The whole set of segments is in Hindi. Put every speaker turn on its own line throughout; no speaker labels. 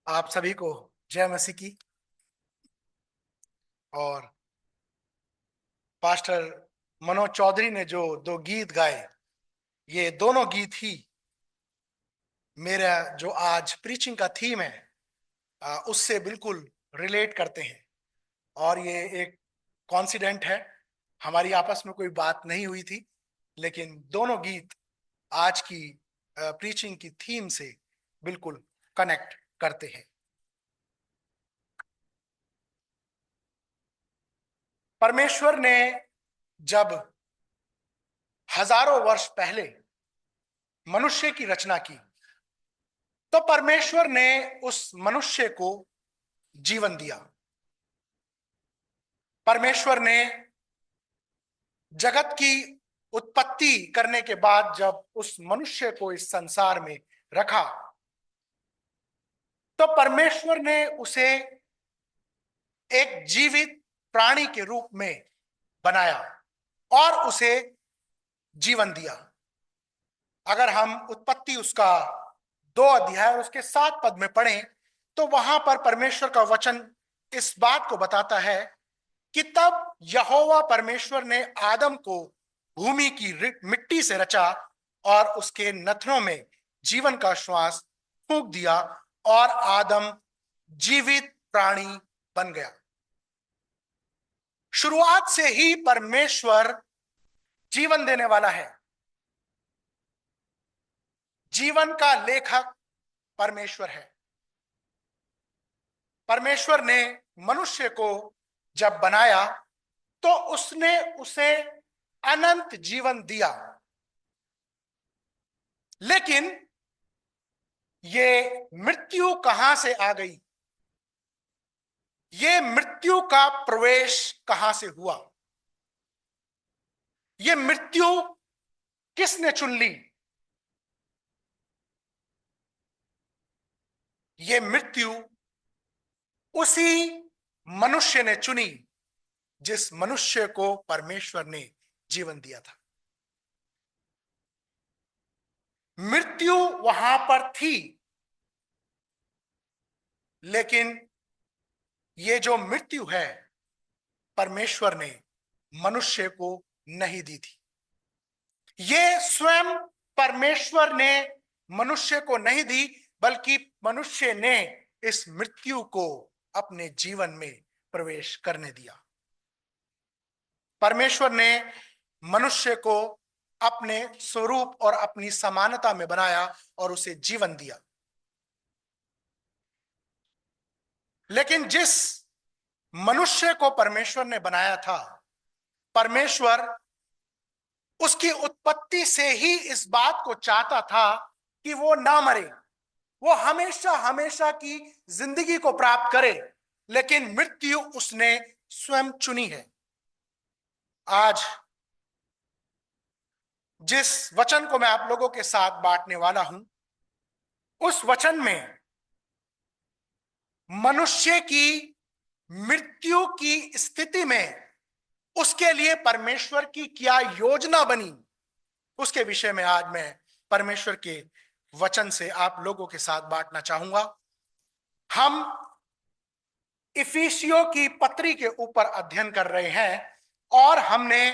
आप सभी को जय मसीह की। और पास्टर मनोज चौधरी ने जो दो गीत गाए, ये दोनों गीत ही मेरा जो आज प्रीचिंग का थीम है उससे बिल्कुल रिलेट करते हैं। और ये एक कॉन्सिडेंट है, हमारी आपस में कोई बात नहीं हुई थी, लेकिन दोनों गीत आज की प्रीचिंग की थीम से बिल्कुल कनेक्ट करते हैं। परमेश्वर ने जब हजारों वर्ष पहले मनुष्य की रचना की, तो परमेश्वर ने उस मनुष्य को जीवन दिया। परमेश्वर ने जगत की उत्पत्ति करने के बाद जब उस मनुष्य को इस संसार में रखा, तो परमेश्वर ने उसे एक जीवित प्राणी के रूप में बनाया और उसे जीवन दिया। अगर हम उत्पत्ति उसका 2 अध्याय और उसके 7 पद में पढ़ें, तो वहां पर परमेश्वर का वचन इस बात को बताता है कि तब यहोवा परमेश्वर ने आदम को भूमि की मिट्टी से रचा और उसके नथनों में जीवन का श्वास फूंक दिया और आदम जीवित प्राणी बन गया। शुरुआत से ही परमेश्वर जीवन देने वाला है। जीवन का लेखक परमेश्वर है। परमेश्वर ने मनुष्य को जब बनाया तो उसने उसे अनंत जीवन दिया, लेकिन ये मृत्यु कहां से आ गई? ये मृत्यु का प्रवेश कहां से हुआ? ये मृत्यु किसने चुन ली? ये मृत्यु उसी मनुष्य ने चुनी जिस मनुष्य को परमेश्वर ने जीवन दिया था। मृत्यु वहां पर थी, लेकिन ये जो मृत्यु है परमेश्वर ने मनुष्य को नहीं दी थी। ये स्वयं परमेश्वर ने मनुष्य को नहीं दी, बल्कि मनुष्य ने इस मृत्यु को अपने जीवन में प्रवेश करने दिया। परमेश्वर ने मनुष्य को अपने स्वरूप और अपनी समानता में बनाया और उसे जीवन दिया। लेकिन जिस मनुष्य को परमेश्वर ने बनाया था, परमेश्वर उसकी उत्पत्ति से ही इस बात को चाहता था कि वो ना मरे, वो हमेशा हमेशा की जिंदगी को प्राप्त करे, लेकिन मृत्यु उसने स्वयं चुनी है। आज जिस वचन को मैं आप लोगों के साथ बांटने वाला हूं, उस वचन में मनुष्य की मृत्यु की स्थिति में उसके लिए परमेश्वर की क्या योजना बनी, उसके विषय में आज मैं परमेश्वर के वचन से आप लोगों के साथ बांटना चाहूंगा। हम इफिसियों की पत्री के ऊपर अध्ययन कर रहे हैं और हमने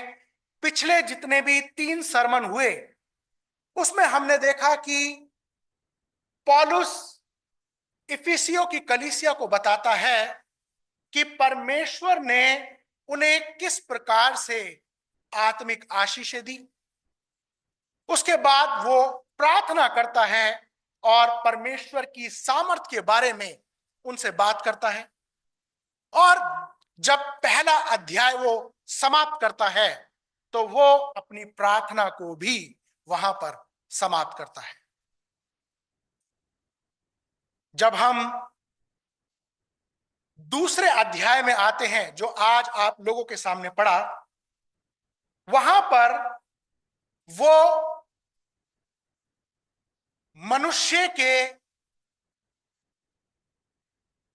पिछले जितने भी 3 सरमन हुए उसमें हमने देखा कि पौलुस इफिसियों की कलीसिया को बताता है कि परमेश्वर ने उन्हें किस प्रकार से आत्मिक आशीषें दी। उसके बाद वो प्रार्थना करता है और परमेश्वर की सामर्थ्य के बारे में उनसे बात करता है। और जब पहला अध्याय वो समाप्त करता है तो वो अपनी प्रार्थना को भी वहां पर समाप्त करता है। जब हम दूसरे अध्याय में आते हैं जो आज आप लोगों के सामने पढ़ा, वहां पर वो मनुष्य के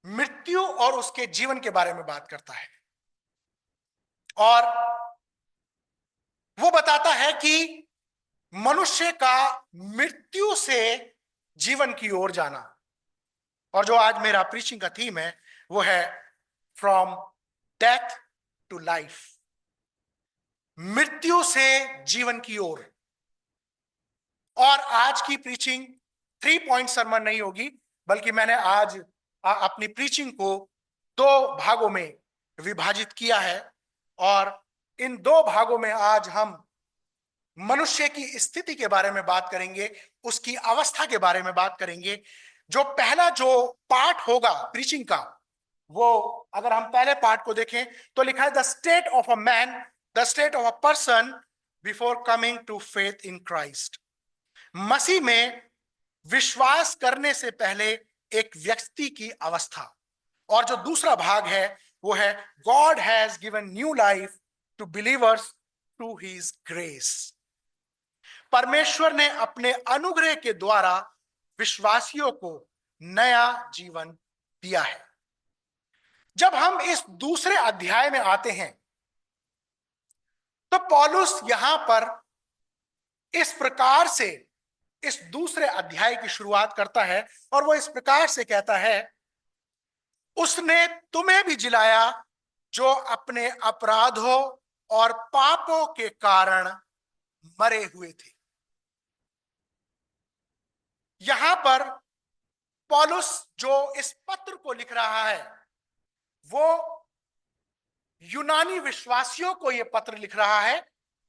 मृत्यु और उसके जीवन के बारे में बात करता है और वो बताता है कि मनुष्य का मृत्यु से जीवन की ओर जाना, और जो आज मेरा प्रीचिंग का थीम है वो है फ्रॉम डेथ टू लाइफ, मृत्यु से जीवन की ओर। और आज की प्रीचिंग 3 पॉइंट सरमन नहीं होगी, बल्कि मैंने आज अपनी प्रीचिंग को 2 भागों में विभाजित किया है। और इन 2 भागों में आज हम मनुष्य की स्थिति के बारे में बात करेंगे, उसकी अवस्था के बारे में बात करेंगे। जो पहला जो पार्ट होगा प्रीचिंग का, वो अगर हम पहले पार्ट को देखें तो लिखा है the state of a man, the state of a person before coming to faith in Christ. मसीह में विश्वास करने से पहले एक व्यक्ति की अवस्था। और जो दूसरा भाग है वो है God has given new life to believers to his grace. परमेश्वर ने अपने अनुग्रह के द्वारा विश्वासियों को नया जीवन दिया है। जब हम इस दूसरे अध्याय में आते हैं तो पौलुस यहां पर इस प्रकार से इस दूसरे अध्याय की शुरुआत करता है और वो इस प्रकार से कहता है, उसने तुम्हें भी जिलाया जो अपने अपराधों और पापों के कारण मरे हुए थे। यहां पर पौलुस जो इस पत्र को लिख रहा है वो यूनानी विश्वासियों को यह पत्र लिख रहा है,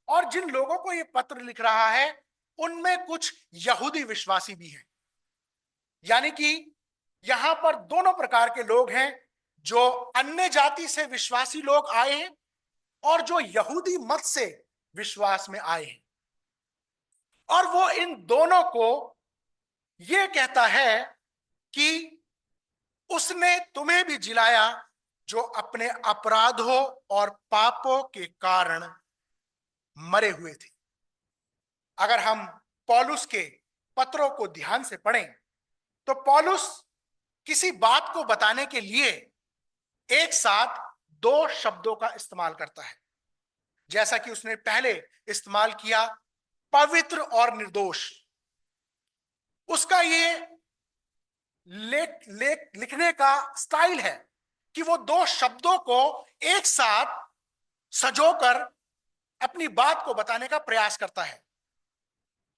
और जिन लोगों को यह पत्र लिख रहा है उनमें कुछ यहूदी विश्वासी भी हैं। यानी कि यहां पर दोनों प्रकार के लोग हैं, जो अन्य जाति से विश्वासी लोग आए हैं और जो यहूदी मत से विश्वास में आए हैं। और वो इन दोनों को यह कहता है कि उसने तुम्हें भी जिलाया जो अपने अपराधों और पापों के कारण मरे हुए थे। अगर हम पौलुस के पत्रों को ध्यान से पढ़ें तो पौलुस किसी बात को बताने के लिए एक साथ 2 शब्दों का इस्तेमाल करता है। जैसा कि उसने पहले इस्तेमाल किया पवित्र और निर्दोष। उसका ये लिखने का स्टाइल है कि वो 2 शब्दों को एक साथ सजोकर अपनी बात को बताने का प्रयास करता है।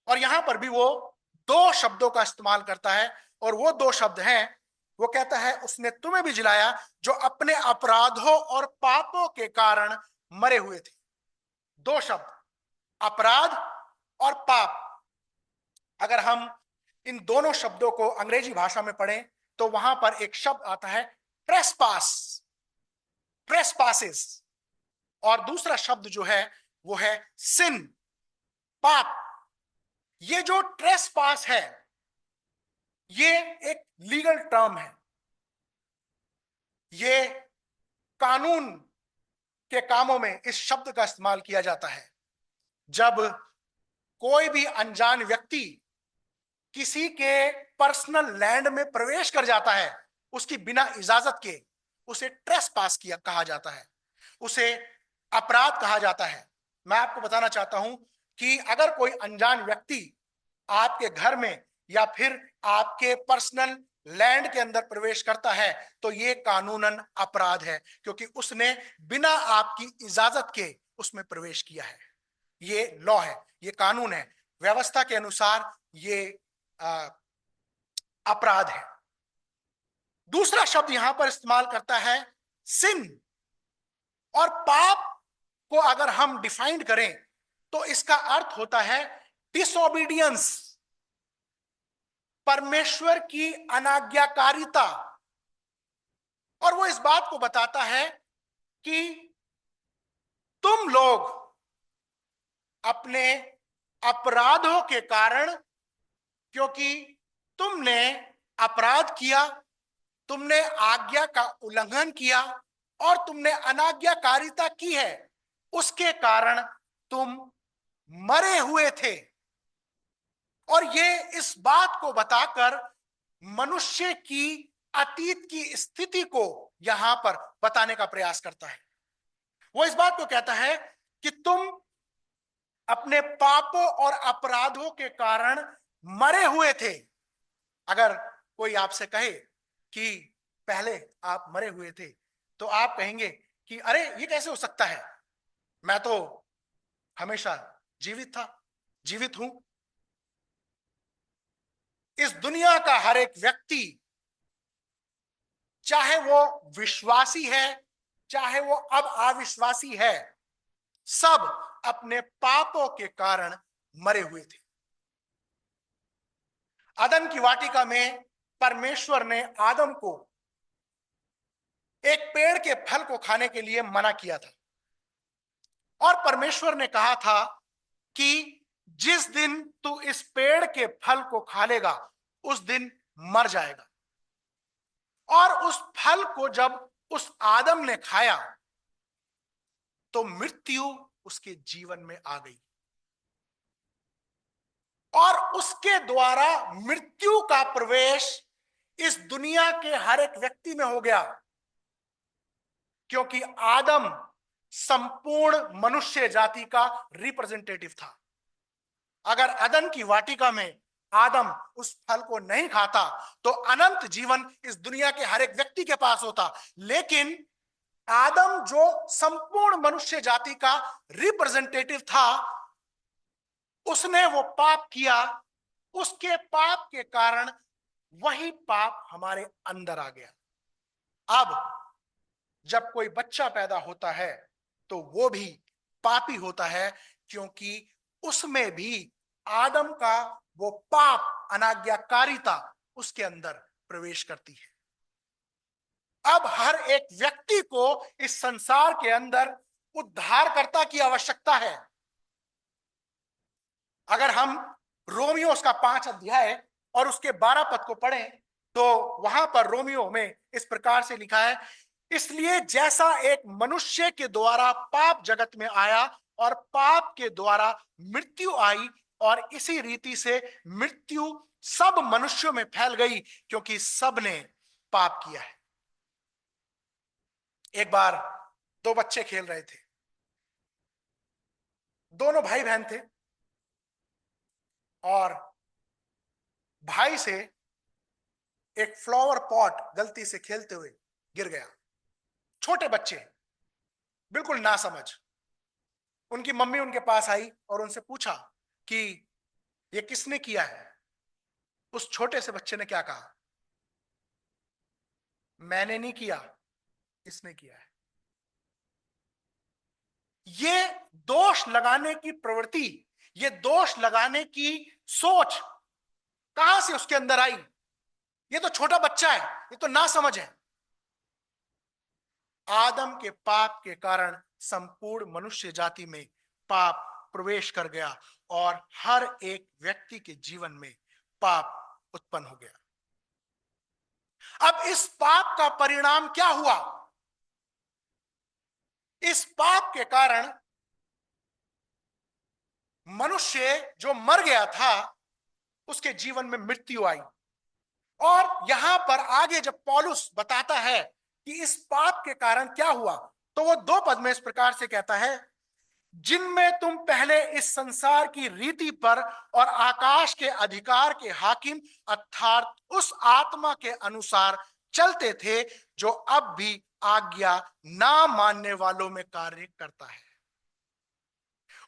और यहां पर भी वो 2 शब्दों का इस्तेमाल करता है, और वो 2 शब्द हैं, वो कहता है उसने तुम्हें भी जिलाया जो अपने अपराधों और पापों के कारण मरे हुए थे। 2 शब्द, अपराध और पाप। अगर हम इन दोनों शब्दों को अंग्रेजी भाषा में पढ़ें तो वहां पर एक शब्द आता है ट्रेसपास, ट्रेसपासेस, और दूसरा शब्द जो है वो है सिन, पाप। ये जो ट्रेसपास है ये एक लीगल टर्म है। ये कानून के कामों में इस शब्द का इस्तेमाल किया जाता है। जब कोई भी अनजान व्यक्ति किसी के पर्सनल लैंड में प्रवेश कर जाता है उसकी बिना इजाजत के, उसे ट्रेसपास किया कहा जाता है, उसे अपराध कहा जाता है। मैं आपको बताना चाहता हूं कि अगर कोई अनजान व्यक्ति आपके घर में या फिर आपके पर्सनल लैंड के अंदर प्रवेश करता है तो यह कानूनन अपराध है, क्योंकि उसने बिना आपकी इजाजत के उसमें प्रवेश किया है। ये लॉ है, ये कानून है, व्यवस्था के अनुसार ये अपराध है। दूसरा शब्द यहां पर इस्तेमाल करता है सिन। और पाप को अगर हम डिफाइन करें तो इसका अर्थ होता है डिसोबीडियंस, परमेश्वर की अनाज्ञाकारिता। और वो इस बात को बताता है कि तुम लोग अपने अपराधों के कारण, क्योंकि तुमने अपराध किया, तुमने आज्ञा का उल्लंघन किया और तुमने अनाज्ञाकारिता की है, उसके कारण तुम मरे हुए थे। और ये इस बात को बताकर मनुष्य की अतीत की स्थिति को यहां पर बताने का प्रयास करता है। वो इस बात को कहता है कि तुम अपने पापों और अपराधों के कारण मरे हुए थे। अगर कोई आपसे कहे कि पहले आप मरे हुए थे, तो आप कहेंगे कि अरे ये कैसे हो सकता है, मैं तो हमेशा जीवित था, जीवित हूं। इस दुनिया का हर एक व्यक्ति, चाहे वो विश्वासी है चाहे वो अब अविश्वासी है, सब अपने पापों के कारण मरे हुए थे। अदन की वाटिका में परमेश्वर ने आदम को एक पेड़ के फल को खाने के लिए मना किया था, और परमेश्वर ने कहा था कि जिस दिन तू इस पेड़ के फल को खा लेगा उस दिन मर जाएगा। और उस फल को जब उस आदम ने खाया तो मृत्यु उसके जीवन में आ गई, और उसके द्वारा मृत्यु का प्रवेश इस दुनिया के हर एक व्यक्ति में हो गया, क्योंकि आदम संपूर्ण मनुष्य जाति का रिप्रेजेंटेटिव था। अगर अदन की वाटिका में आदम उस फल को नहीं खाता तो अनंत जीवन इस दुनिया के हर एक व्यक्ति के पास होता, लेकिन आदम जो संपूर्ण मनुष्य जाति का रिप्रेजेंटेटिव था, उसने वो पाप किया। उसके पाप के कारण वही पाप हमारे अंदर आ गया। अब जब कोई बच्चा पैदा होता है तो वो भी पापी होता है, क्योंकि उसमें भी आदम का वो पाप अनाज्ञाकारिता उसके अंदर प्रवेश करती है। अब हर एक व्यक्ति को इस संसार के अंदर उद्धारकर्ता की आवश्यकता है। अगर हम रोमियो उसका 5 अध्याय और उसके 12 पद को पढ़ें तो वहां पर रोमियो में इस प्रकार से लिखा है, इसलिए जैसा एक मनुष्य के द्वारा पाप जगत में आया और पाप के द्वारा मृत्यु आई, और इसी रीति से मृत्यु सब मनुष्यों में फैल गई क्योंकि सब ने पाप किया है। एक बार दो बच्चे खेल रहे थे, दोनों भाई बहन थे, और भाई से एक फ्लावर पॉट गलती से खेलते हुए गिर गया। छोटे बच्चे, बिल्कुल नासमझ। उनकी मम्मी उनके पास आई और उनसे पूछा कि ये किसने किया है। उस छोटे से बच्चे ने क्या कहा? मैंने नहीं किया, इसने किया है। ये दोष लगाने की प्रवृत्ति, ये दोष लगाने की सोच कहां से उसके अंदर आई? ये तो छोटा बच्चा है, ये तो नासमझ है। आदम के पाप के कारण संपूर्ण मनुष्य जाति में पाप प्रवेश कर गया और हर एक व्यक्ति के जीवन में पाप उत्पन्न हो गया। अब इस पाप का परिणाम क्या हुआ? इस पाप के कारण मनुष्य जो मर गया था उसके जीवन में मृत्यु आई। और यहां पर आगे जब पौलुस बताता है कि इस पाप के कारण क्या हुआ, तो वो 2 पद में इस प्रकार से कहता है, जिनमें तुम पहले इस संसार की रीति पर और आकाश के अधिकार के हाकिम अर्थात उस आत्मा के अनुसार चलते थे जो अब भी आज्ञा ना मानने वालों में कार्य करता है।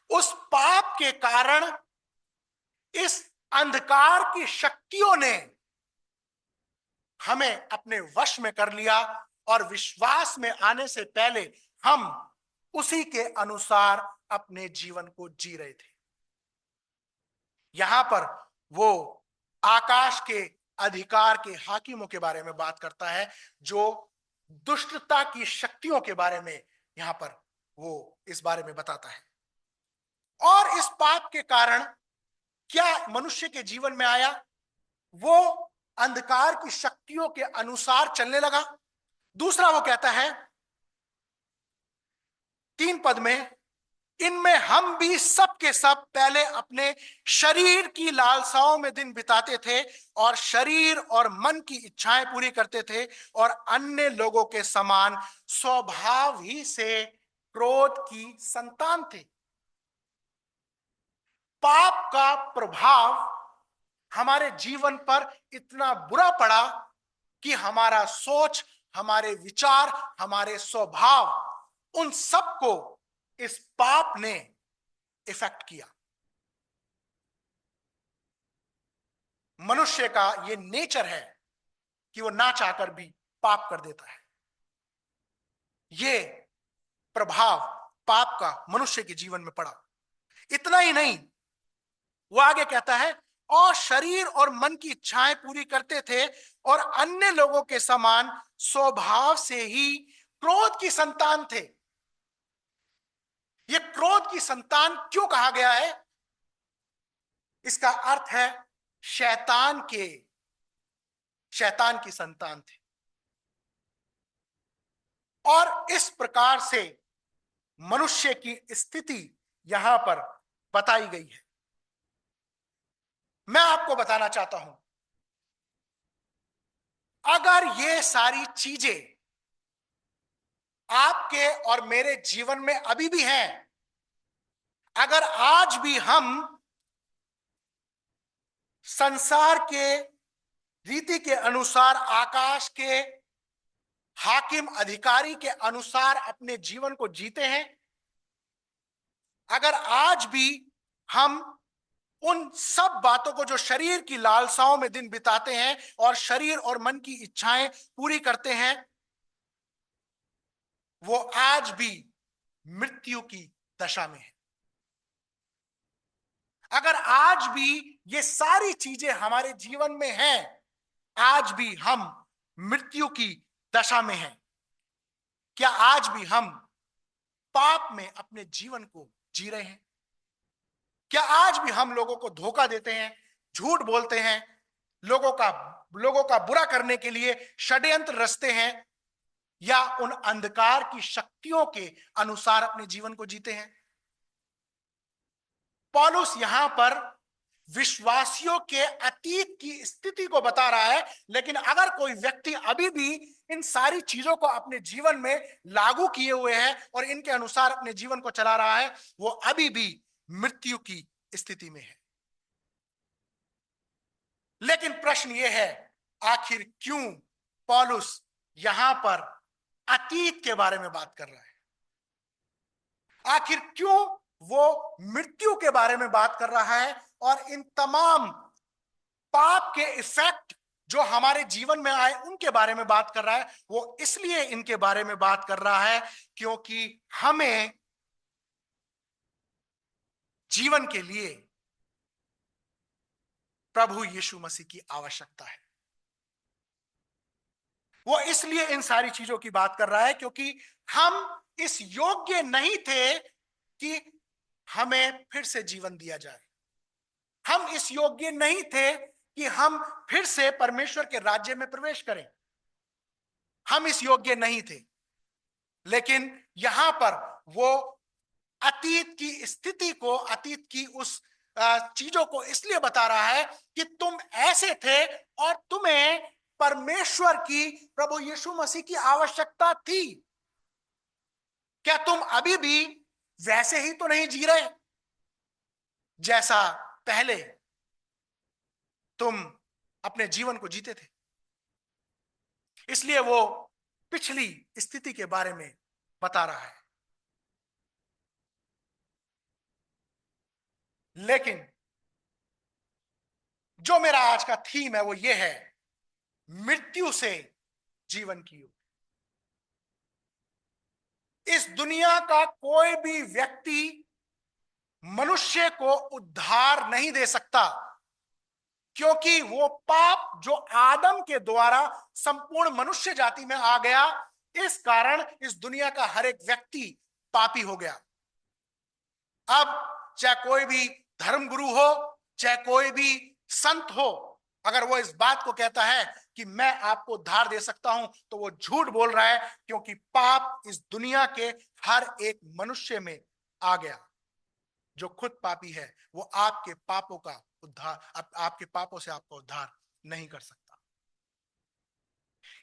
उस पाप के कारण इस अंधकार की शक्तियों ने हमें अपने वश में कर लिया, और विश्वास में आने से पहले हम उसी के अनुसार अपने जीवन को जी रहे थे। यहां पर वो आकाश के अधिकार के हाकिमों के बारे में बात करता है, जो दुष्टता की शक्तियों के बारे में यहां पर वो इस बारे में बताता है। और इस पाप के कारण क्या मनुष्य के जीवन में आया? वो अंधकार की शक्तियों के अनुसार चलने लगा। दूसरा वो कहता है 3 पद में, इनमें हम भी सब के सब पहले अपने शरीर की लालसाओं में दिन बिताते थे और शरीर और मन की इच्छाएं पूरी करते थे, और अन्य लोगों के समान स्वभाव ही से क्रोध की संतान थे। पाप का प्रभाव हमारे जीवन पर इतना बुरा पड़ा कि हमारा सोच, हमारे विचार, हमारे स्वभाव, उन सबको इस पाप ने इफेक्ट किया। मनुष्य का यह नेचर है कि वो ना चाहकर भी पाप कर देता है। ये प्रभाव पाप का मनुष्य के जीवन में पड़ा। इतना ही नहीं, वो आगे कहता है, और शरीर और मन की इच्छाएं पूरी करते थे और अन्य लोगों के समान स्वभाव से ही क्रोध की संतान थे। ये क्रोध की संतान क्यों कहा गया है? इसका अर्थ है शैतान की संतान थे। और इस प्रकार से मनुष्य की स्थिति यहां पर बताई गई है। मैं आपको बताना चाहता हूं, अगर ये सारी चीजें आपके और मेरे जीवन में अभी भी हैं, अगर आज भी हम संसार के रीति के अनुसार, आकाश के हाकिम अधिकारी के अनुसार अपने जीवन को जीते हैं, अगर आज भी हम उन सब बातों को जो शरीर की लालसाओं में दिन बिताते हैं और शरीर और मन की इच्छाएं पूरी करते हैं, वो आज भी मृत्यु की दशा में है। अगर आज भी ये सारी चीजें हमारे जीवन में हैं, आज भी हम मृत्यु की दशा में हैं। क्या आज भी हम पाप में अपने जीवन को जी रहे हैं? क्या आज भी हम लोगों को धोखा देते हैं, झूठ बोलते हैं, लोगों का बुरा करने के लिए षड्यंत्र रचते हैं, या उन अंधकार की शक्तियों के अनुसार अपने जीवन को जीते हैं? पौलुस यहां पर विश्वासियों के अतीत की स्थिति को बता रहा है, लेकिन अगर कोई व्यक्ति अभी भी इन सारी चीजों को अपने जीवन में लागू किए हुए है और इनके अनुसार अपने जीवन को चला रहा है, वो अभी भी मृत्यु की स्थिति में है। लेकिन प्रश्न यह है, आखिर क्यों पौलुस यहां पर अतीत के बारे में बात कर रहा है? आखिर क्यों वो मृत्यु के बारे में बात कर रहा है और इन तमाम पाप के इफेक्ट जो हमारे जीवन में आए उनके बारे में बात कर रहा है? वो इसलिए इनके बारे में बात कर रहा है क्योंकि हमें जीवन के लिए प्रभु यीशु मसीह की आवश्यकता है। वो इसलिए इन सारी चीजों की बात कर रहा है क्योंकि हम इस योग्य नहीं थे कि हमें फिर से जीवन दिया जाए। हम इस योग्य नहीं थे कि हम फिर से परमेश्वर के राज्य में प्रवेश करें। हम इस योग्य नहीं थे। लेकिन यहां पर वो अतीत की स्थिति को, अतीत की उस चीजों को इसलिए बता रहा है कि तुम ऐसे थे और तुम्हें परमेश्वर की, प्रभु यीशु मसीह की आवश्यकता थी। क्या तुम अभी भी वैसे ही तो नहीं जी रहे जैसा पहले तुम अपने जीवन को जीते थे? इसलिए वो पिछली स्थिति के बारे में बता रहा है। लेकिन जो मेरा आज का थीम है वो ये है, मृत्यु से जीवन की ओर। इस दुनिया का कोई भी व्यक्ति मनुष्य को उद्धार नहीं दे सकता, क्योंकि वो पाप जो आदम के द्वारा संपूर्ण मनुष्य जाति में आ गया, इस कारण इस दुनिया का हर एक व्यक्ति पापी हो गया। अब चाहे कोई भी धर्मगुरु हो, चाहे कोई भी संत हो, अगर वो इस बात को कहता है कि मैं आपको उद्धार दे सकता हूं, तो वो झूठ बोल रहा है, क्योंकि पाप इस दुनिया के हर एक मनुष्य में आ गया। जो खुद पापी है वो आपके पापों का उद्धार, आपके पापों से आपका उद्धार नहीं कर सकता।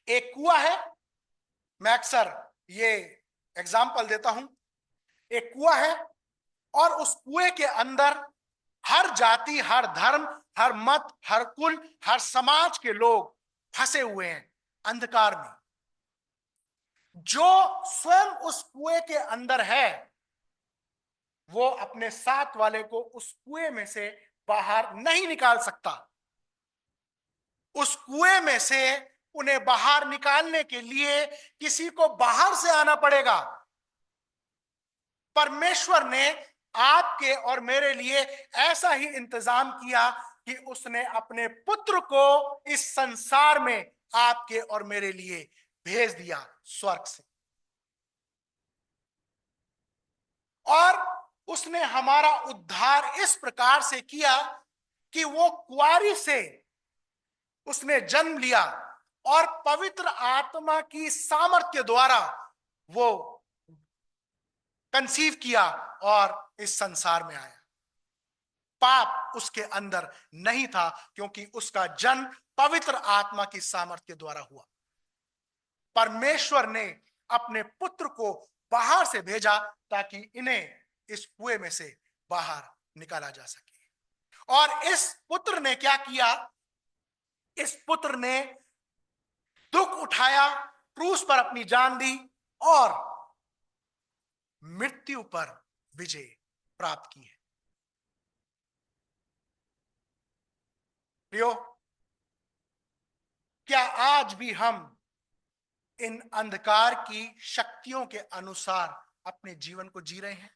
एक कुआं है, मैं अक्सर ये एग्जाम्पल देता हूं। एक कुआं है और उस कुएं के अंदर हर जाति, हर धर्म, हर मत, हर कुल, हर समाज के लोग फंसे हुए हैं। अंधकार में। जो स्वयं उस कुएं के अंदर है वो अपने साथ वाले को उस कुएं में से बाहर नहीं निकाल सकता। उस कुएं में से उन्हें बाहर निकालने के लिए किसी को बाहर से आना पड़ेगा। परमेश्वर ने आपके और मेरे लिए ऐसा ही इंतजाम किया कि उसने अपने पुत्र को इस संसार में आपके और मेरे लिए भेज दिया स्वर्ग से। और उसने हमारा उद्धार इस प्रकार से किया कि वो कुंवारी से उसने जन्म लिया और पवित्र आत्मा की सामर्थ्य द्वारा वो कंसीव किया और इस संसार में आया। पाप उसके अंदर नहीं था क्योंकि उसका जन्म पवित्र आत्मा की सामर्थ्य द्वारा हुआ। परमेश्वर ने अपने पुत्र को बाहर से भेजा ताकि इन्हें इस कुएं में से बाहर निकाला जा सके। और इस पुत्र ने क्या किया? इस पुत्र ने दुख उठाया, क्रूस पर अपनी जान दी और मृत्यु पर विजय प्राप्त की है। प्रियो, क्या आज भी हम इन अंधकार की शक्तियों के अनुसार अपने जीवन को जी रहे हैं?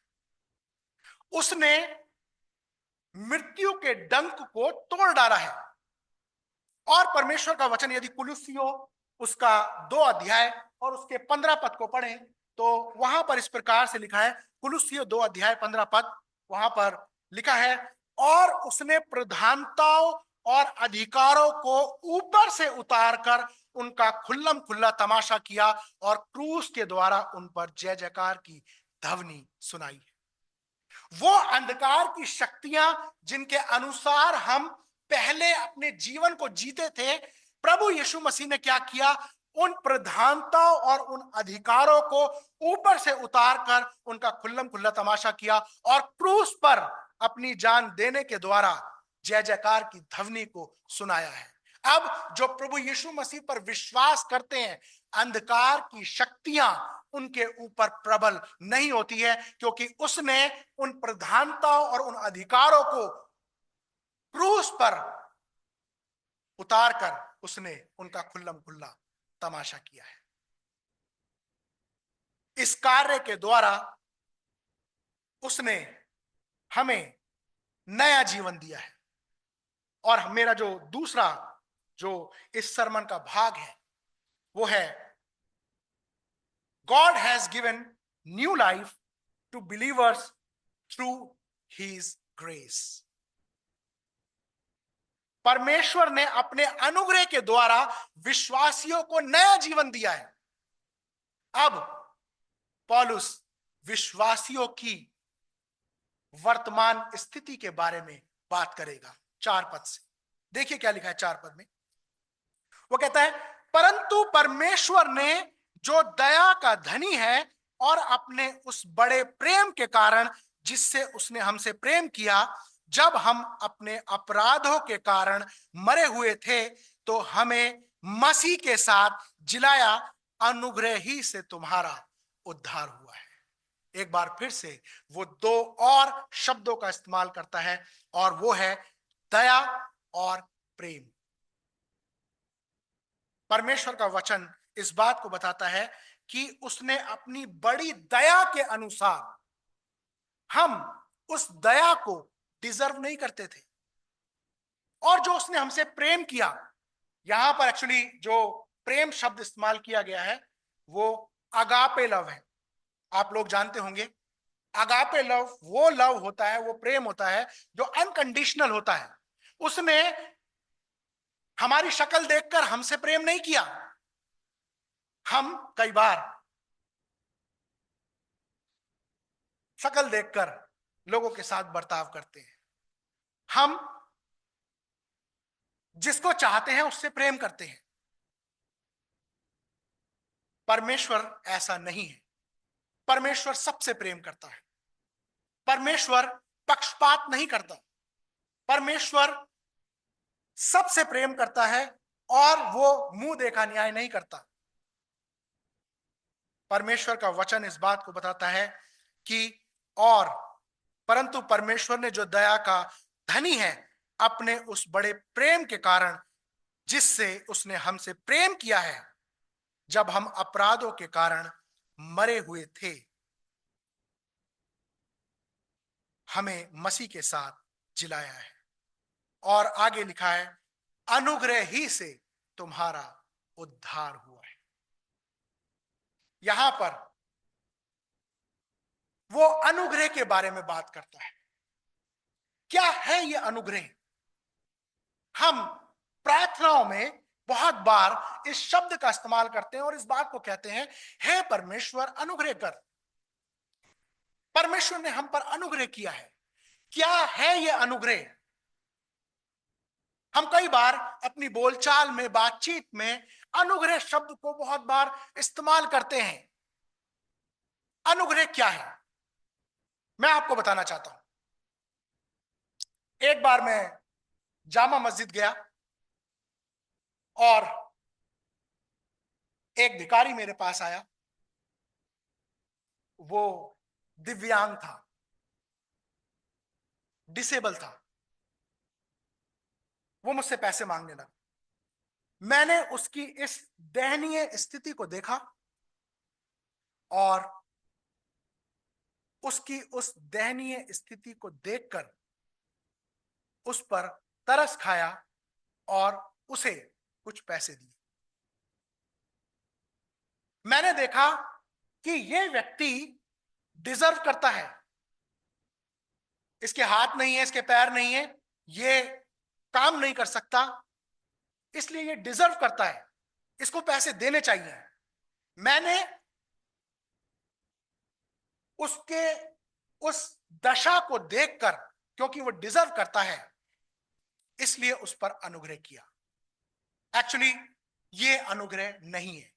उसने मृत्यु के डंक को तोड़ डाला है। और परमेश्वर का वचन यदि कुलुस्सियों उसका 2 अध्याय और उसके 15 पद को पढ़ें तो वहां पर इस प्रकार से लिखा है। कुलुस्सियों 2 अध्याय 15 पद, वहां पर लिखा है, और उसने प्रधानताओं और अधिकारों को ऊपर से उतारकर उनका खुल्लम खुल्ला तमाशा किया और क्रूस के द्वारा उन पर जय जयकार की ध्वनि सुनाई। वो अंधकार की शक्तियां जिनके अनुसार हम पहले अपने जीवन को जीते थे, प्रभु यीशु मसीह ने क्या किया? उन प्रधानताओं और उन अधिकारों को ऊपर से उतारकर उनका खुल्लम खुल्ला तमाशा किया और क्रूस पर अपनी जान देने के द्वारा जय जयकार की ध्वनि को सुनाया है। अब जो प्रभु यीशु मसीह पर विश्वास करते हैं, अंधकार की शक्तियां उनके ऊपर प्रबल नहीं होती है क्योंकि उसने उन प्रधानताओं और उन अधिकारों को क्रूस पर उतारकर उसने उनका खुल्लम खुल्ला तमाशा किया है। इस कार्य के द्वारा उसने हमें नया जीवन दिया है। और मेरा जो दूसरा जो इस सरमन का भाग है वो है, God has given new life to believers through His grace. परमेश्वर ने अपने अनुग्रह के द्वारा विश्वासियों को नया जीवन दिया है। अब पौलुस विश्वासियों की वर्तमान स्थिति के बारे में बात करेगा 4 पद से। देखिए क्या लिखा है 4 पद में। वो कहता है, परंतु परमेश्वर ने जो दया का धनी है और अपने उस बड़े प्रेम के कारण जिससे उसने हमसे प्रेम किया, जब हम अपने अपराधों के कारण मरे हुए थे तो हमें मसीह के साथ जिलाया, अनुग्रह ही से तुम्हारा उद्धार हुआ है। एक बार फिर से वो 2 और शब्दों का इस्तेमाल करता है और वो है दया और प्रेम। परमेश्वर का वचन इस बात को बताता है कि उसने अपनी बड़ी दया के अनुसार, हम उस दया को डिजर्व नहीं करते थे, और जो उसने हमसे प्रेम किया, यहां पर एक्चुअली जो प्रेम शब्द इस्तेमाल किया गया है वो अगापे लव है। आप लोग जानते होंगे अगापे लव वो लव होता है, वो प्रेम होता है जो अनकंडीशनल होता है। उसने हमारी शक्ल देखकर हमसे प्रेम नहीं किया। हम कई बार शक्ल देखकर लोगों के साथ बर्ताव करते हैं। हम जिसको चाहते हैं उससे प्रेम करते हैं। परमेश्वर ऐसा नहीं है। परमेश्वर सबसे प्रेम करता है। परमेश्वर पक्षपात नहीं करता। परमेश्वर सबसे प्रेम करता है और वो मुंह देखा न्याय नहीं करता। परमेश्वर का वचन इस बात को बताता है कि और परंतु परमेश्वर ने जो दया का धनी है, अपने उस बड़े प्रेम के कारण जिससे उसने हमसे प्रेम किया है, जब हम अपराधों के कारण मरे हुए थे, हमें मसीह के साथ जिलाया है। और आगे लिखा है, अनुग्रह ही से तुम्हारा उद्धार हुआ है। यहां पर वो अनुग्रह के बारे में बात करता है। क्या है ये अनुग्रह? हम प्रार्थनाओं में बहुत बार इस शब्द का इस्तेमाल करते हैं और इस बात को कहते हैं, हे परमेश्वर अनुग्रह कर। परमेश्वर ने हम पर अनुग्रह किया है। क्या है ये अनुग्रह? हम कई बार अपनी बोलचाल में, बातचीत में अनुग्रह शब्द को बहुत बार इस्तेमाल करते हैं। अनुग्रह क्या है, मैं आपको बताना चाहता हूं। एक बार मैं जामा मस्जिद गया और एक भिखारी मेरे पास आया। वो दिव्यांग था, डिसेबल था। वो मुझसे पैसे मांगने लगा। मैंने उसकी इस दयनीय स्थिति को देखा और उसकी उस दयनीय स्थिति को देखकर उस पर तरस खाया और उसे कुछ पैसे दिए। मैंने देखा कि यह व्यक्ति डिजर्व करता है। इसके हाथ नहीं है, इसके पैर नहीं है, ये काम नहीं कर सकता, इसलिए ये डिजर्व करता है, इसको पैसे देने चाहिए। मैंने उसके उस दशा को देखकर, क्योंकि वो डिजर्व करता है, इसलिए उस पर अनुग्रह किया। एक्चुअली ये अनुग्रह नहीं है।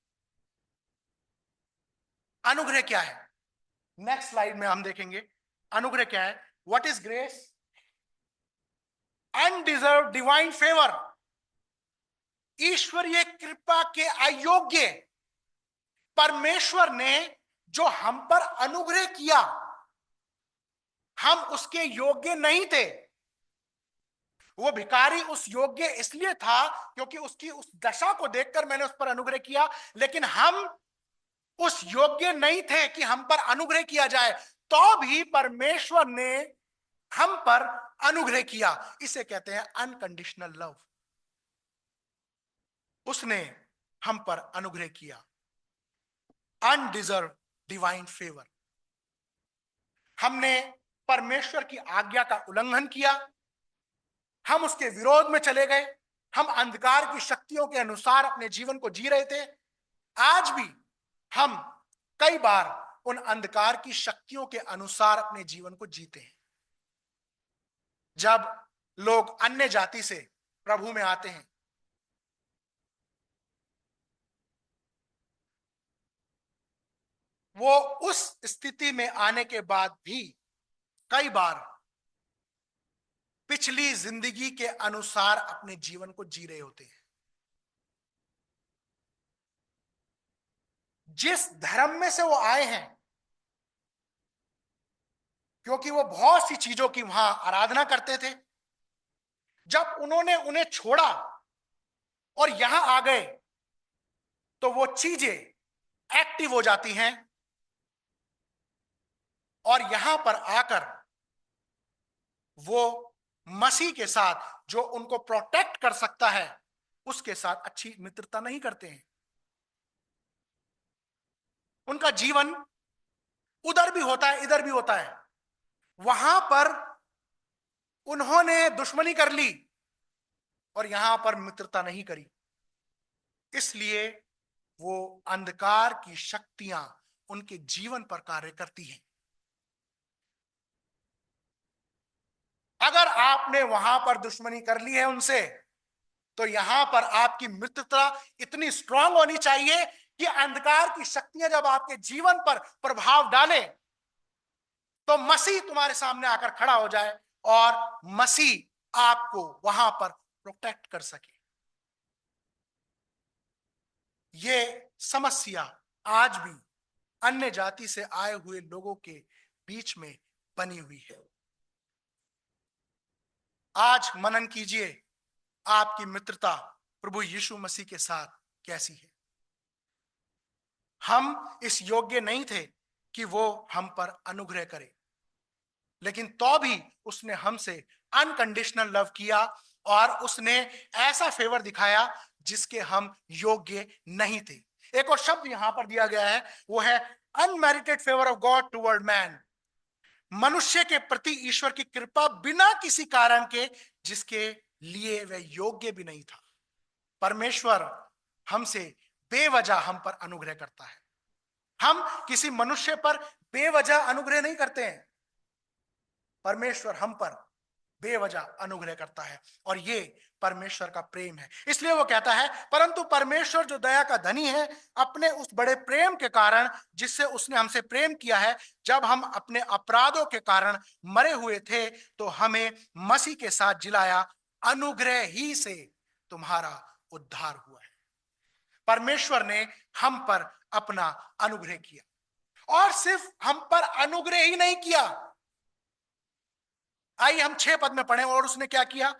अनुग्रह क्या है? नेक्स्ट स्लाइड में हम देखेंगे अनुग्रह क्या है। What is grace? Undeserved divine favour, ईश्वरीय कृपा के अयोग्य परमेश्वर ने जो हम पर अनुग्रह किया, हम उसके योग्य नहीं थे। वो भिखारी उस योग्य इसलिए था क्योंकि उसकी उस दशा को देखकर मैंने उस पर अनुग्रह किया, लेकिन हम उस योग्य नहीं थे कि हम पर अनुग्रह किया जाए, तो भी परमेश्वर ने हम पर अनुग्रह किया। इसे कहते हैं अनकंडीशनल लव। उसने हम पर अनुग्रह किया, अनडिजर्व डिवाइन फेवर। हमने परमेश्वर की आज्ञा का उल्लंघन किया, हम उसके विरोध में चले गए, हम अंधकार की शक्तियों के अनुसार अपने जीवन को जी रहे थे। आज भी हम कई बार उन अंधकार की शक्तियों के अनुसार अपने जीवन को जीते हैं। जब लोग अन्य जाति से प्रभु में आते हैं, वो उस स्थिति में आने के बाद भी कई बार पिछली जिंदगी के अनुसार अपने जीवन को जी रहे होते हैं। जिस धर्म में से वो आए हैं, क्योंकि वो बहुत सी चीजों की वहां आराधना करते थे, जब उन्होंने उन्हें छोड़ा और यहां आ गए तो वो चीजें एक्टिव हो जाती हैं और यहां पर आकर वो मसीह के साथ, जो उनको प्रोटेक्ट कर सकता है, उसके साथ अच्छी मित्रता नहीं करते हैं। उनका जीवन उधर भी होता है, इधर भी होता है। वहां पर उन्होंने दुश्मनी कर ली और यहां पर मित्रता नहीं करी, इसलिए वो अंधकार की शक्तियां उनके जीवन पर कार्य करती हैं। अगर आपने वहां पर दुश्मनी कर ली है उनसे, तो यहां पर आपकी मित्रता इतनी स्ट्रांग होनी चाहिए कि अंधकार की शक्तियां जब आपके जीवन पर प्रभाव डालें, तो मसीह तुम्हारे सामने आकर खड़ा हो जाए और मसीह आपको वहां पर प्रोटेक्ट कर सके। ये समस्या आज भी अन्य जाति से आए हुए लोगों के बीच में बनी हुई है। आज मनन कीजिए, आपकी मित्रता प्रभु यीशु मसीह के साथ कैसी है। हम इस योग्य नहीं थे कि वो हम पर अनुग्रह करे, लेकिन तो भी उसने हमसे अनकंडीशनल लव किया और उसने ऐसा फेवर दिखाया जिसके हम योग्य नहीं थे। एक और शब्द यहां पर दिया गया है, वो है unmerited favour of God toward man. मनुष्य के प्रति ईश्वर की कृपा बिना किसी कारण के जिसके लिए वह योग्य भी नहीं था। परमेश्वर हमसे बेवजह हम पर अनुग्रह करता है। हम किसी मनुष्य पर बेवजह अनुग्रह नहीं करते हैं। परमेश्वर हम पर बेवजह अनुग्रह करता है और ये परमेश्वर का प्रेम है। इसलिए वो कहता है, परंतु परमेश्वर जो दया का धनी है, अपने उस बड़े प्रेम के कारण जिससे उसने हमसे प्रेम किया है, जब हम अपने अपराधों के कारण मरे हुए थे तो हमें मसीह के साथ जिलाया, अनुग्रह ही से तुम्हारा उद्धार हुआ है। परमेश्वर ने हम पर अपना अनुग्रह किया और सिर्फ हम पर अनुग्रह ही नहीं किया। आइए हम 6 पद में पढ़ें, और उसने क्या किया,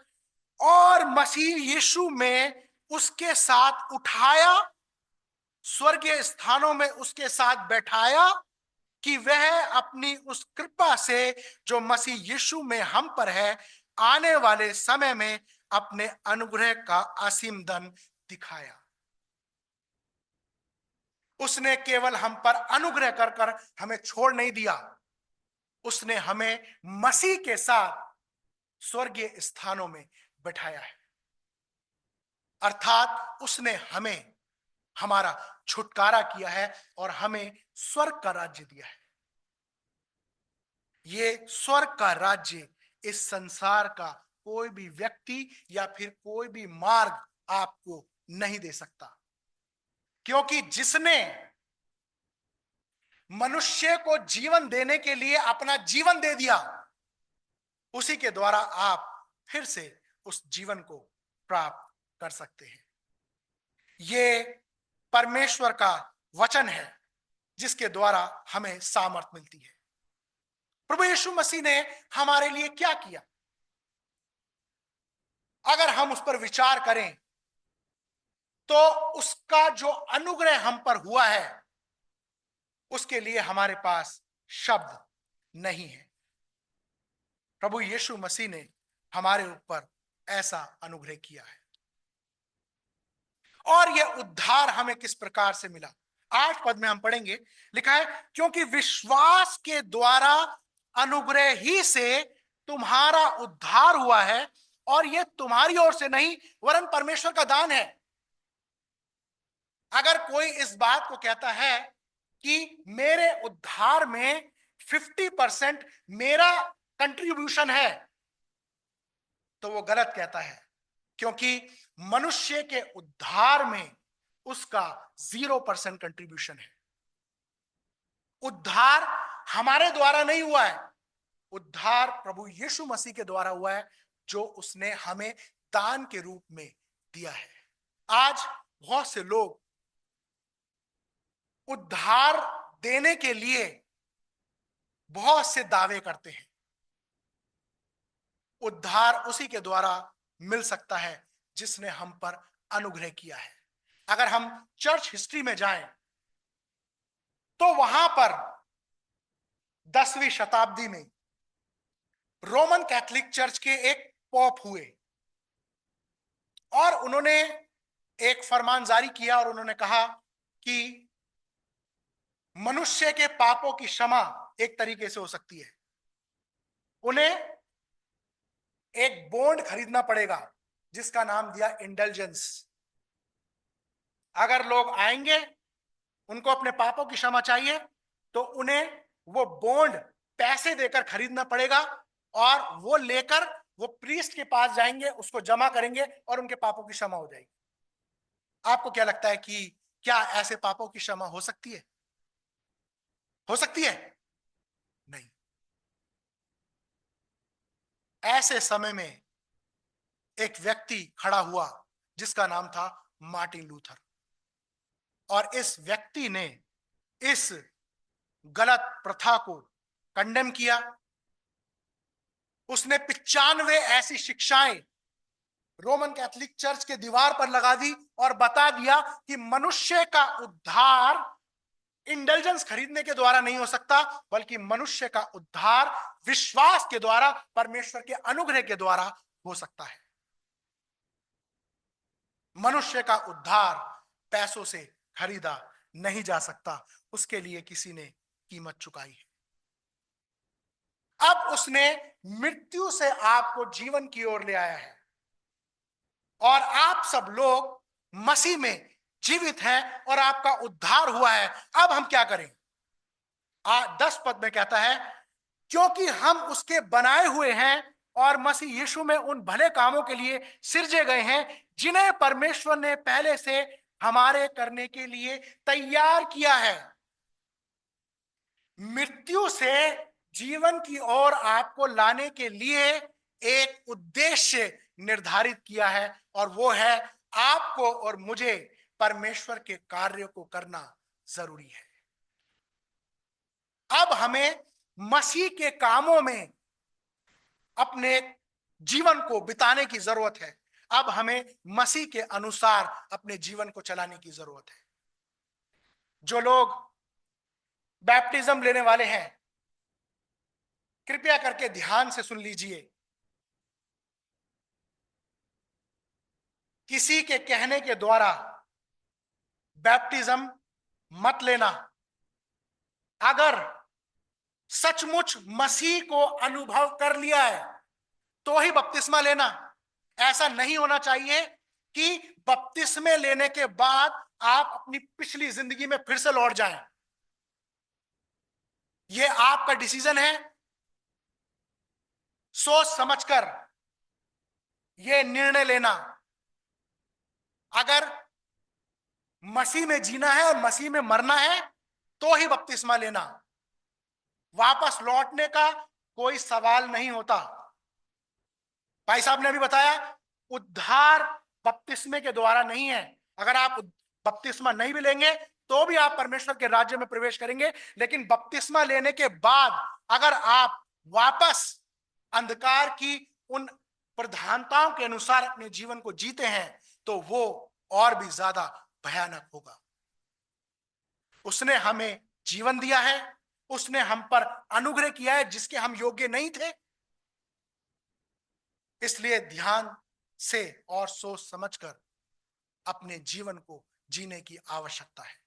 और मसीह यीशु में उसके साथ उठाया, स्वर्गीय स्थानों में उसके साथ बैठाया, कि वह अपनी उस कृपा से जो मसीह यीशु में हम पर है, आने वाले समय में अपने अनुग्रह का असीम धन दिखाया। उसने केवल हम पर अनुग्रह कर कर हमें छोड़ नहीं दिया, उसने हमें मसीह के साथ स्वर्गीय स्थानों में बैठाया है। अर्थात उसने हमें हमारा छुटकारा किया है और हमें स्वर्ग का राज्य दिया है। ये स्वर्ग का राज्य इस संसार का कोई भी व्यक्ति या फिर कोई भी मार्ग आपको नहीं दे सकता, क्योंकि जिसने मनुष्य को जीवन देने के लिए अपना जीवन दे दिया, उसी के द्वारा आप फिर से उस जीवन को प्राप्त कर सकते हैं। ये परमेश्वर का वचन है जिसके द्वारा हमें सामर्थ मिलती है। प्रभु यीशु मसीह ने हमारे लिए क्या किया, अगर हम उस पर विचार करें तो उसका जो अनुग्रह हम पर हुआ है, उसके लिए हमारे पास शब्द नहीं है। प्रभु यीशु मसीह ने हमारे ऊपर ऐसा अनुग्रह किया है। और यह उद्धार हमें किस प्रकार से मिला, 8 पद में हम पढ़ेंगे, लिखा है, क्योंकि विश्वास के द्वारा अनुग्रह ही से तुम्हारा उद्धार हुआ है, और यह तुम्हारी ओर से नहीं वरन परमेश्वर का दान है। अगर कोई इस बात को कहता है कि मेरे उद्धार में 50% मेरा कंट्रीब्यूशन है, तो वो गलत कहता है, क्योंकि मनुष्य के उद्धार में उसका 0% कंट्रीब्यूशन है। उद्धार हमारे द्वारा नहीं हुआ है, उद्धार प्रभु यीशु मसीह के द्वारा हुआ है, जो उसने हमें दान के रूप में दिया है। आज बहुत से लोग उद्धार देने के लिए बहुत से दावे करते हैं। उद्धार उसी के द्वारा मिल सकता है जिसने हम पर अनुग्रह किया है। अगर हम चर्च हिस्ट्री में जाएं तो वहां पर 10वीं शताब्दी में रोमन कैथोलिक चर्च के एक पोप हुए और उन्होंने एक फरमान जारी किया और उन्होंने कहा कि मनुष्य के पापों की क्षमा एक तरीके से हो सकती है। उन्हें एक बॉन्ड खरीदना पड़ेगा जिसका नाम दिया इंडल्जेंस। अगर लोग आएंगे, उनको अपने पापों की क्षमा चाहिए, तो उन्हें वो बॉन्ड पैसे देकर खरीदना पड़ेगा और वो लेकर वो प्रीस्ट के पास जाएंगे, उसको जमा करेंगे और उनके पापों की क्षमा हो जाएगी। आपको क्या लगता है कि क्या ऐसे पापों की क्षमा हो सकती है? हो सकती है? नहीं। ऐसे समय में एक व्यक्ति खड़ा हुआ जिसका नाम था मार्टिन लूथर। और इस व्यक्ति ने इस गलत प्रथा को कंडेम किया। उसने 95 ऐसी शिक्षाएं रोमन कैथोलिक चर्च के दीवार पर लगा दी और बता दिया कि मनुष्य का उद्धार इंटेलिजेंस खरीदने के द्वारा नहीं हो सकता, बल्कि मनुष्य का उद्धार विश्वास के द्वारा, परमेश्वर के अनुग्रह के द्वारा हो सकता है। मनुष्य का उद्धार पैसों से खरीदा नहीं जा सकता, उसके लिए किसी ने कीमत चुकाई है। अब उसने मृत्यु से आपको जीवन की ओर ले आया है और आप सब लोग मसीह में जीवित हैं और आपका उद्धार हुआ है। अब हम क्या करें? 10 पद में कहता है, क्योंकि हम उसके बनाए हुए हैं और मसीह यीशु में उन भले कामों के लिए सिरजे गए हैं जिन्हें परमेश्वर ने पहले से हमारे करने के लिए तैयार किया है। मृत्यु से जीवन की ओर आपको लाने के लिए एक उद्देश्य निर्धारित किया है, और वो है आपको और मुझे परमेश्वर के कार्य को करना जरूरी है। अब हमें मसीह के कामों में अपने जीवन को बिताने की जरूरत है। अब हमें मसीह के अनुसार अपने जीवन को चलाने की जरूरत है। जो लोग बैप्टिज्म लेने वाले हैं, कृपया करके ध्यान से सुन लीजिए। किसी के कहने के द्वारा बैप्टिज्म मत लेना। अगर सचमुच मसीह को अनुभव कर लिया है तो ही बपतिस्मा लेना। ऐसा नहीं होना चाहिए कि बपतिस्मे लेने के बाद आप अपनी पिछली जिंदगी में फिर से लौट जाएं। यह आपका डिसीजन है। सोच समझकर यह निर्णय लेना। अगर मसीह में जीना है और मसीह में मरना है तो ही बपतिस्मा लेना। वापस लौटने का कोई सवाल नहीं होता। भाई साहब ने अभी बताया, उद्धार बपतिस्मे के द्वारा नहीं है। अगर आप बपतिस्मा नहीं भी लेंगे तो भी आप परमेश्वर के राज्य में प्रवेश करेंगे, लेकिन बपतिस्मा लेने के बाद अगर आप वापस अंधकार की उन प्रधानताओं के अनुसार अपने जीवन को जीते हैं तो वो और भी ज्यादा भयानक होगा। उसने हमें जीवन दिया है, उसने हम पर अनुग्रह किया है जिसके हम योग्य नहीं थे। इसलिए ध्यान से और सोच समझकर अपने जीवन को जीने की आवश्यकता है।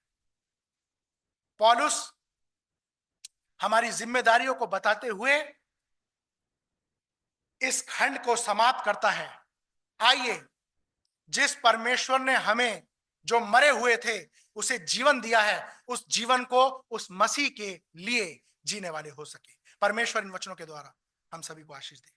पौलुस हमारी जिम्मेदारियों को बताते हुए इस खंड को समाप्त करता है। आइए, जिस परमेश्वर ने हमें जो मरे हुए थे उसे जीवन दिया है, उस जीवन को उस मसीह के लिए जीने वाले हो सके। परमेश्वर इन वचनों के द्वारा हम सभी को आशीष दे।